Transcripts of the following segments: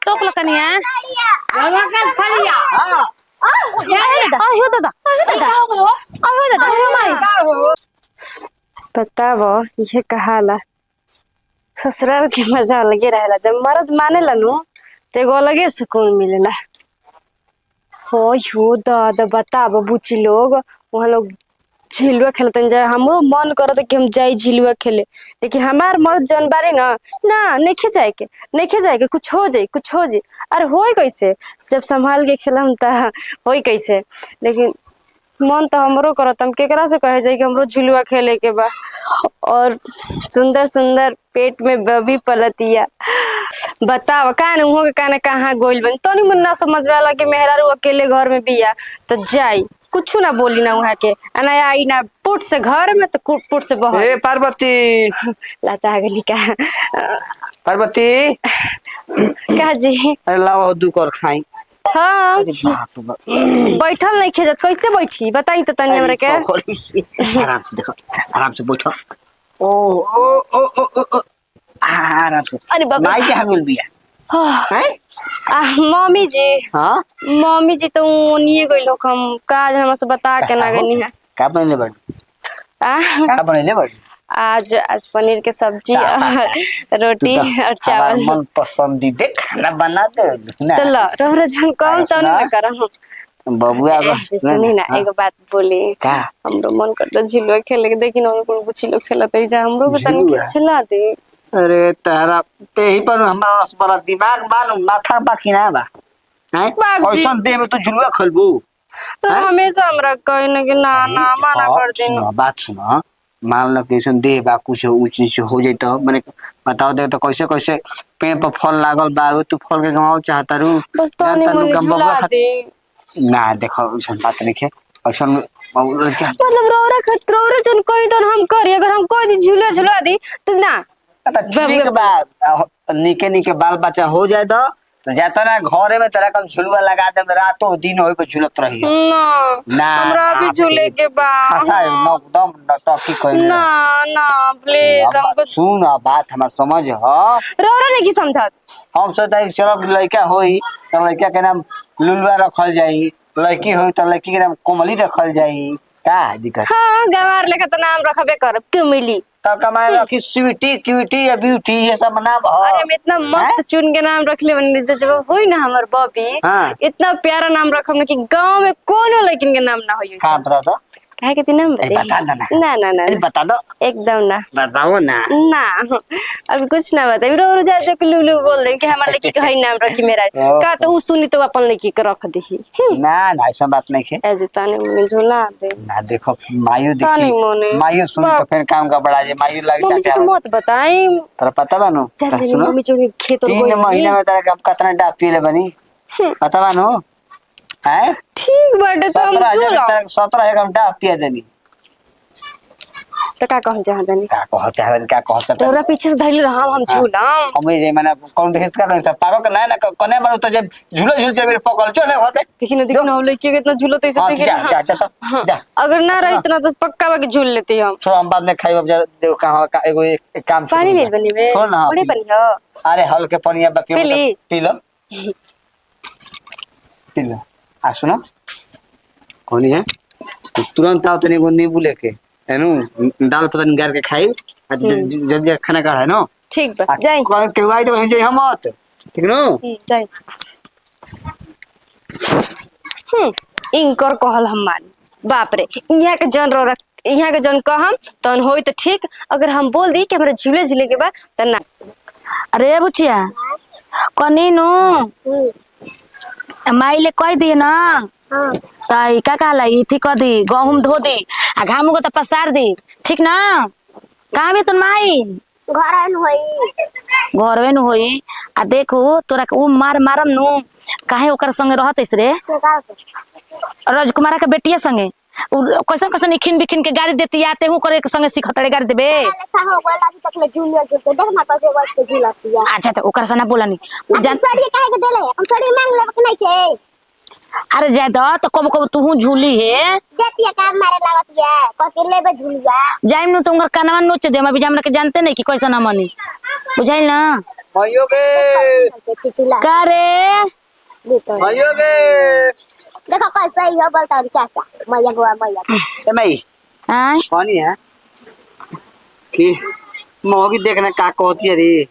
तो कनिया बाबा का सरिया आयो दादा माई बतावो ये कहाला ससुराल के मजा अलगे रहेला। जब मर्द माने लनु तो एगो अलगे सुकून मिलेला। हो यो दादा बतावो बुची लोग वहाँ लोग झिलुआ खेलते जाए। हमरो मन करत कि हम जाई झिलुआ खेले, लेकिन हमार मर्द जन बारे ना नहीं जाए के कुछ हो जाए। अरे होई कैसे जब संभाल के खेलम त होई कैसे। लेकिन मन तो हमरो करत हम केकरा से कहे जाए कि हमरो झुलुआ खेले के बा। और सुंदर सुंदर पेट में बबी पलतिया बताव कान उहो के काने कहाँ गोइल बन तो नहीं ना समझ वाला कि मेहरारू अकेले घर में बिया तो जाई कुछ ना बोली ना वहाँ के ना आई ना पुट से घर में तो पुट से बहुत ए पार्वती लाता गली का पार्वती का जी अरे लाओ दू कर खाई। हाँ अरे बाप रे बाप। बैठल नहीं खेजत कैसे बैठी बताई तो तनी हमरा के। आराम से देखो आराम से बैठो। ओ ओ ओ ओ ओ ओ आराम से। अरे बाबा माई क्या बोल बिया हैं मम्मी जी हां मम्मी जी तो नहीं गइल हो हम काज हमरा से बता के ना गनी है। का बनले बड़ का बनले बड़ आज पनीर के सब्जी और रोटी और चावल मन पसंदीदा खाना बना दे ना। चलो तोहरा जन कम तो नहीं करम बबुआ सुनी ना एगो बात बोली का हमरो मन करता झिलुआ खेले के देखी ना कोई बुची लोग खेलत जा हमरो को तनी खिला दे। अरे तारा ते ही पर हमारा रस बड़ा दिमाग मालूम माथा बाकी ना बा हैं ऐसा दे में तू झुलुआ खेलबू हमेशा हमरा कहे ना कि ना मना कर देन। बात सुनो मान लो कि दे बा कुछ ऊंच नीच हो जाए तो मैंने बताओ दे तो कैसे कैसे पेड़ पर फल लागल बा तू फल के गमाओ चाहता रू बस तो नहीं मन झुला दे ना देखो ऐसा बात नहीं है ऐसा मतलब रोरा जन कोई तो हम करी अगर हम कोई झुला दी तो ना ठीक बा निके निके बाल बच्चा हो जाए तो जाता ना घरे में तेरा कम झुलवा लगा दे रातों दिन होई पे झुलत रही ना हमरा भी झूले के बा फसा एकदम टॉकी कोई ना प्लीज हमको सुन बात हमार समझ ह रोरा नहीं की समझत हम सोचता है चलो लड़का होई तो लड़का के नाम लुलवा रखल जाई लड़की होई तो लड़की के नाम कोमली रखल जाई का दिक्कत। हां गवार लेखा तो नाम रखबे करब कोमली तो कमाए रखी स्वीटी क्यूटी या ब्यूटी ये सब नाम ह। अरे हम इतना मस्त चुन के नाम रख ले बनी जब होई ना हमर बॉबी इतना प्यारा नाम रखम ना कि गांव में कोनो लेकिन के नाम ना होई। का बता दो काहे के नाम बता बता ना ना अरे बता दो एकदम ना बताओ ना अभी कुछ ना बता रो जा जा के लुलु बोल दे कि हमार लड़की के हई नाम रखी मेरा का तो उ सुनी तो अपन लड़की के रख देही ना ऐसा बात नहीं है ऐसे ताने मुने झोला दे ना देखो मायू देखी मायू सुन तो फिर काम का बड़ा जे मायू लग जाते है मत बताई तेरा पता बानो सुनो मम्मी जो खेत 3 महीना में तेरा कब कितना डाब पीले बनी पता बानो हैं ठीक बाटे तो हम 17,000 डाब पिया देनी तो का कह चाहतनी क्या कहत तोरा पीछे से धइल रहा हम झूला हम जे माने कौन देख का नहीं पागल का ना कने बार तो जब झूला झूल से मेरे पकड़ चले घर पे देखिन लड़की के इतना झूलो तो ऐसे देखे जा अगर ना रही इतना तो पक्का बाकी झूल लेते हम थोड़ा हम बाद में खाई अब देखो कहां का एगो एक काम पानी ले बनी में बड़े पानी हो अरे हल्के पानी बाकी पी लो आ सुनो कौन है तुरंत आओ तनी वो नींबू लेके एनु दाल पता गार के खाई जल्दी खाना का है नो ठीक बा जाई के आई तो हम मत ठीक नो जाई इनकर कहल हम मान बाप रे यहाँ के जन रो यहाँ के जन कहम तन होई तो ठीक अगर हम बोल दी कि हमरा झूले झूले के बा त ना। अरे बुचिया कनी नो माइले कह दी ना ताई का कहला इथी क दी गहूम धो दी आ घामू को तो पसार दी ठीक ना कहाँ भी तुम माई घर में होई आ देखो तोरा उ मारम नु काहे ओकर संगे रहत रे राजकुमार के बेटिया संगे कैसन कैसन इखिन बिखिन के गाड़ी देती आते हूँ करे के संगे सिखतड़े गाड़ी देबे अच्छा तो ओकर से ना बोला नहीं जान अरे जा दो तो कब कब तू झूली है जाइम नु तुमकर कनवा नोच दे हम अभी हमरा के जानते नहीं कि कैसा ना मनी बुझाइल ना भाइयों के चिचिला का रे भाइयों के देखो कैसे ही हो बोलता हूँ चाचा मैया बुआ मैया ए मई आय कौन है कि मोगी देखना का कहती है रे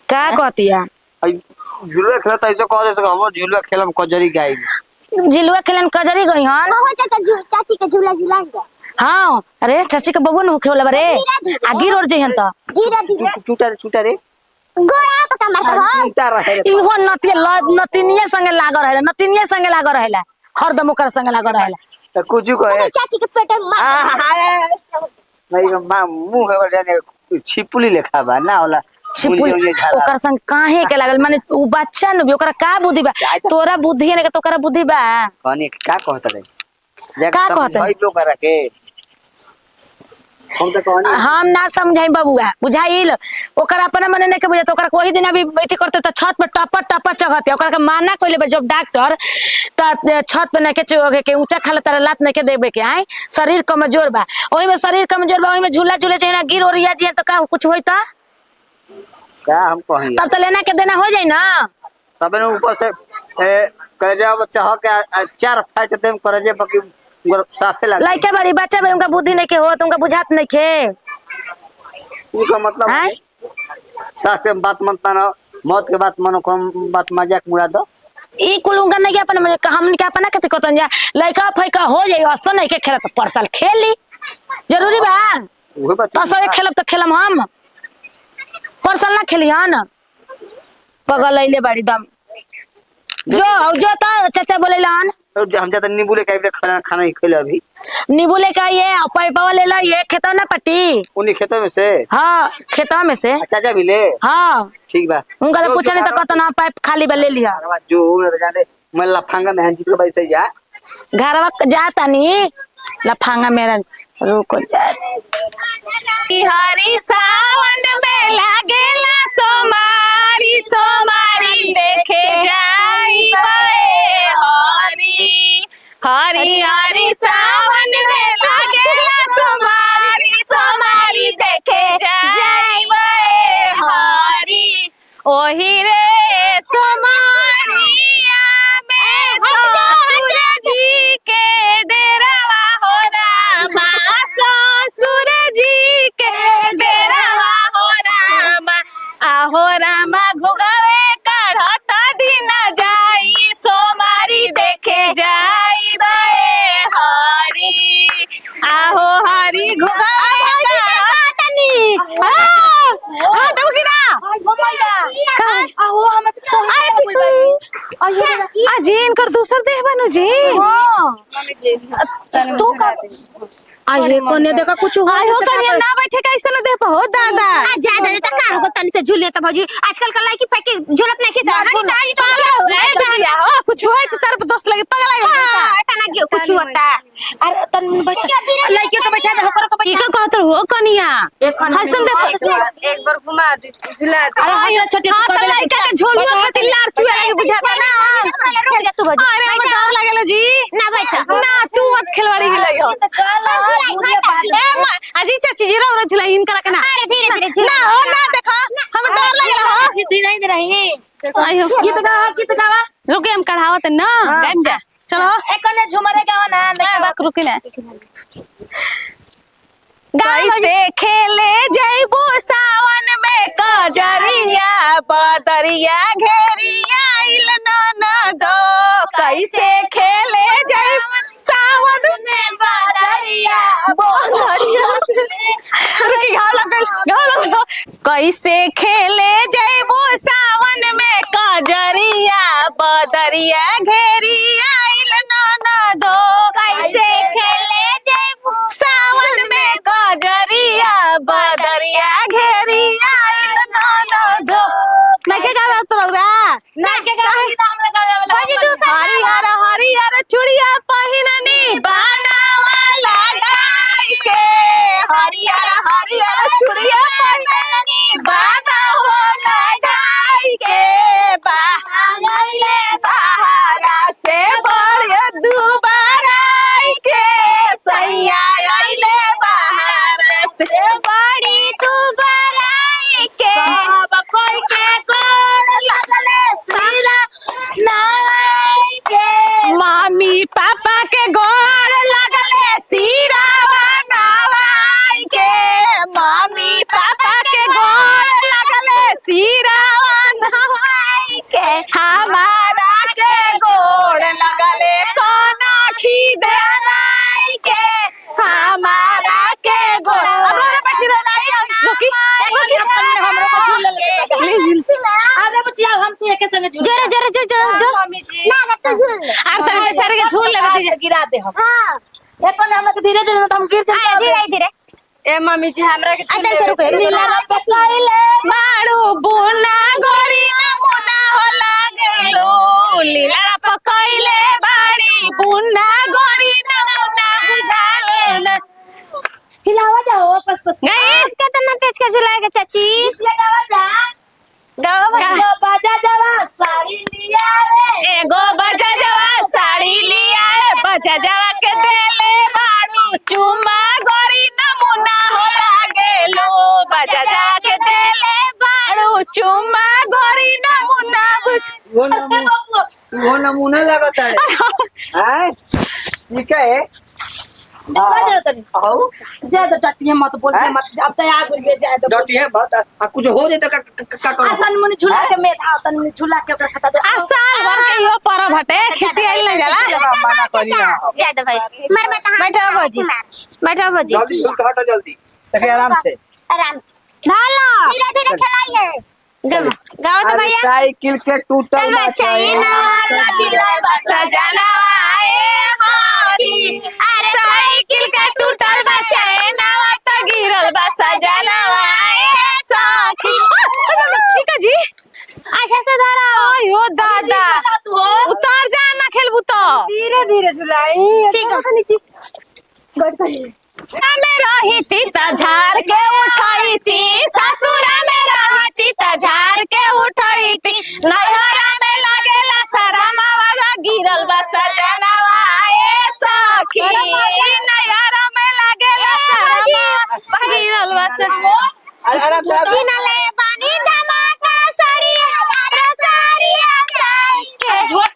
का कहतिया झुलुआ खेलता ऐसे कह दे हम झुलुआ खेलम कजरी गाई झिलुआ खेलन कजरी गई हन हो चाचा चाची के झूला झूलाएंगे हाँ अरे चाची के बबुआ न होखे वाला बरे आगी रोड जइहन त धीरे धीरे छूटा रे गोड़ा पका मार हो छूटा रहे रे इहो नतिनिया संगे लागल रहेला नतिनिया संगे लागल रहेला हरदम ओकर संगे लागल रहेला तो कुछ कहे चाची के पेट में मार भाई मुंह है जाने छिपुली लेखा बा ना होला छिपुल ओकर संग काहे के लागल माने उ बच्चा न भी ओकरा का बुद्धि बा तोरा बुद्धि ने के तोकरा बुद्धि बा कौन का कहता रे का कहता भाई लोग करा के हम तो कहनी हम ना समझाई बबुआ बुझाइल ओकरा अपना मने ने के बुझा तो ओकरा कोई दिन अभी बैठी करते त छत पे टपर टपर चढ़ते ओकरा के माना कइले बा जब डॉक्टर त छत पे ने के चोगे के ऊंचा खाले तारा लात ने के देबे के आए शरीर कमजोर बा ओही में शरीर कमजोर बा ओही में झूला झूले चाहिए गिर ओरिया जी तो का कुछ होई त क्या हम कही तब तो लेना के देना हो जाई ना तब ने ऊपर से करजा चाह के 4 फाइट देम करजे बाकी साफे लग लइका बड़ी बच्चा बा उनका बुद्धि नहीं के हो तो उनका बुझात नहीं के उनका मतलब हैं? सास से बात मनता ना मौत के बात मनो कम बात मजाक मुड़ा दो ई कुल उनका नहीं के अपन हमन के अपना के कतन जा लइका फइका हो जाई असो नहीं के खेलत परसल खेल ली जरूरी बा वही बात असो खेलब तो खेलम हम परसल ना खेली हन पगल आइले बाड़ी दम जो तो चाचा बोलेलन हम जाता नींबू लेके आइबे खाना ही खइले अभी नींबू लेके आइए पैपा ले ला ये खेतों ना पट्टी उन्हीं खेतों में से हाँ खेतों में से चाचा भी ले हाँ ठीक बा उनका तो पूछा नहीं तो कहता ना पाइप खाली बा ले लिया जो जाने मैं लफांगा में हंजी के से जा घरवा जाता नहीं लफांगा मेरा रुको जा हरी सावन में लागेला सोमारी सोमारी देखे जाई हरी हरी हरी सावन में लागेला सोमारी सोमारी देखे जाई हरी ओही रे सोमारिया में ससुर जी के डेरावा हो रामा ससुर जी के डेरावा हो रामा आहो रामा घुगवे काढ़ता दिन जाई सोमारी देखे जाई बे हरी आहो हरी घुगवे काढ़तनी हटो कि ना आहो हम अजी इनकर दूसर देह बनू जी तू का आये कोने देखा कुछ हो आयो कनिया ना बैठे कैसे ना दे पा हो दादा जा दे त का हो तन से झूले त भौजी आजकल का लड़की फेंके झूलत नहीं खींचा हनी तारी तो दादा हो कुछ होए तो तरफ दोस्त लगे पगला है तना के कुछ होता अरे तन बैठा लड़की को बैठा दे होकर को बैठा का कहत हो कनिया हसन दे एक बार घुमा दे झुला दे अरे हां छोटे को लड़का के झोलियो खातिर लार चुआ लगे बुझाता ना रुक जा तू भौजी अरे हमर डर लागेला जी ना बैठा ना तू मत खिलवाड़ी ही लगी हो अजी चाची जी रो झुला इन करा के ना अरे धीरे धीरे झूला ना हो ना देखो हम डर लागेला हो सीधी नहीं दे रही आयो गीत गावा रुके हम कढ़ावत ना गाइम जा चलो एकने झुमरे गावा ना नहीं बाक रुके ना कैसे खेले जइबो सावन में कजरिया बदरिया घेरिया इल न दो कैसे खेले जइबो सावन में बदरिया रुकी घाव लगल कैसे खेले जइबो सावन में कजरिया बदरिया घेरिया इल न दो कैसे खेले जइबो सावन में कजरिया बदरिया घेरिया इल न दो नहीं के गावे तोरा नहीं के गावे नाम लगावे भौजी दूसरा हरियर हरियर चूड़िया पहिननी बनावा लगाई के हरियर हरियर चूड़िया पहिननी बनावा लगाई के बाहंगले बहारा से बड़ी हमारा के गोड़ लगले कोना खिदराई के हमारा के गोड़ अब रे बैठी रही रुकी हमरो को झूल ले प्लीज अरे बच्चिया हम तू एके संगे झूल जोरे जोरे जो जो जो मम्मी जी ना तो झूल ले आर तनी बेचारे के झूल ले दीजिए गिरा दे हम हां एक पन हम धीरे धीरे हम गिर जाए धीरे धीरे ए मम्मी जी हमरा के अटल से रुको मारू बुना गोरी नमुना हो लागलो लीला पकइले बाड़ी बुना गोरी नमुना बुझाले न हिलावा जाओ पस पस गई कितना तेज का झुलाएगा चाची लगावा जा गावा बाजा जावा साड़ी लिया रे एगो बाजा जावा साड़ी लिया रे बाजा जावा के देले बाड़ू चुमा गोरी नमुना हो लागेलो बाजा जा के देले बाड़ू चुमा गोरी नमुना वो नमूना लगता है हैं ठीक है आओ ज्यादा टट्टियां मत बोल मत अब तो आग में जाए तो डटी है बहुत कुछ हो जाए तो का करो तन मन झूला के मेधा तन मन झूला के ओकरा खाता दे साल भर के यो परब हटे खिसी आइल न जाला मना करी ना जा दे भाई मर बता बैठो भौजी बैठो भौजी जल्दी हटो जल्दी देखे आराम से आराम भालो धीरे धीरे खिलाइए गाओ तो भैया साइकिल के टूटल बच्चा ये ना सजना आए हाथी अरे साइकिल का टूटल बच्चा ना तो गिरल बा सजना आए साथी ठीक है जी अच्छा से धरो आयो दादा उतार जा ना खेलबू तो धीरे धीरे झुलाई ठीक है में रही थी त झाड़ के उठाई थी ससुरा में रही त झाड़ के उठाई थी नैहरा में लगेला शरमा वाला गिरल बा सजनवा ए सखी नैहरा में लगेला शरमा गिरल बा अरे आराम से दिन ले पानी धमाका साड़िया रे साड़िया के झोट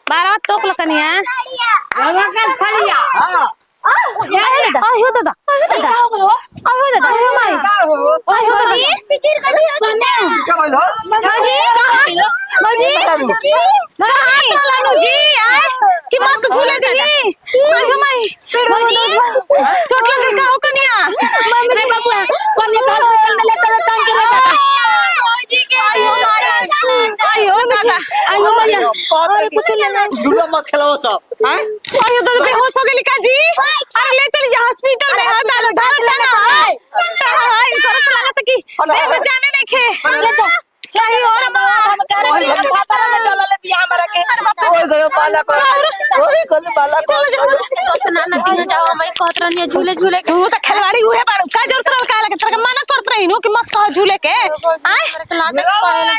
बारह तोप लकनिया धमाका साड़िया हां आयो दादा आयो दादा आयो माई आयो दादा फिकिर कभी हो क्या बोल हो भौजी कहां लानू जी आए कि मत झूले देनी आयो माई भौजी चोट लगे का हो कनिया रे बाबू कनिया घर में ले चलो तंग के दादा भौजी के आयो माई आयो दादा आयो माई जुलो मत खेलो सब हैं आयो दादा बेहोश हो गेली का जी अरे ले चल जा हॉस्पिटल में हां डालो ढाल ना हाय हाय करत लागत की देह जाने नहीं खे ले जा नहीं और बाबा हम करे खाता में डलले बिया हमरा के ओए गयो बाला को ओए गयो बाला को चलो जाओ तो सुना ना दिन जाओ मैं कहत रहनी झूले झूले के तो खिलवाड़ी उहे बाड़ू का जरूरत रह का लगे तेरे मना करत रही नु कि मत कह झूले के आय लागत कहला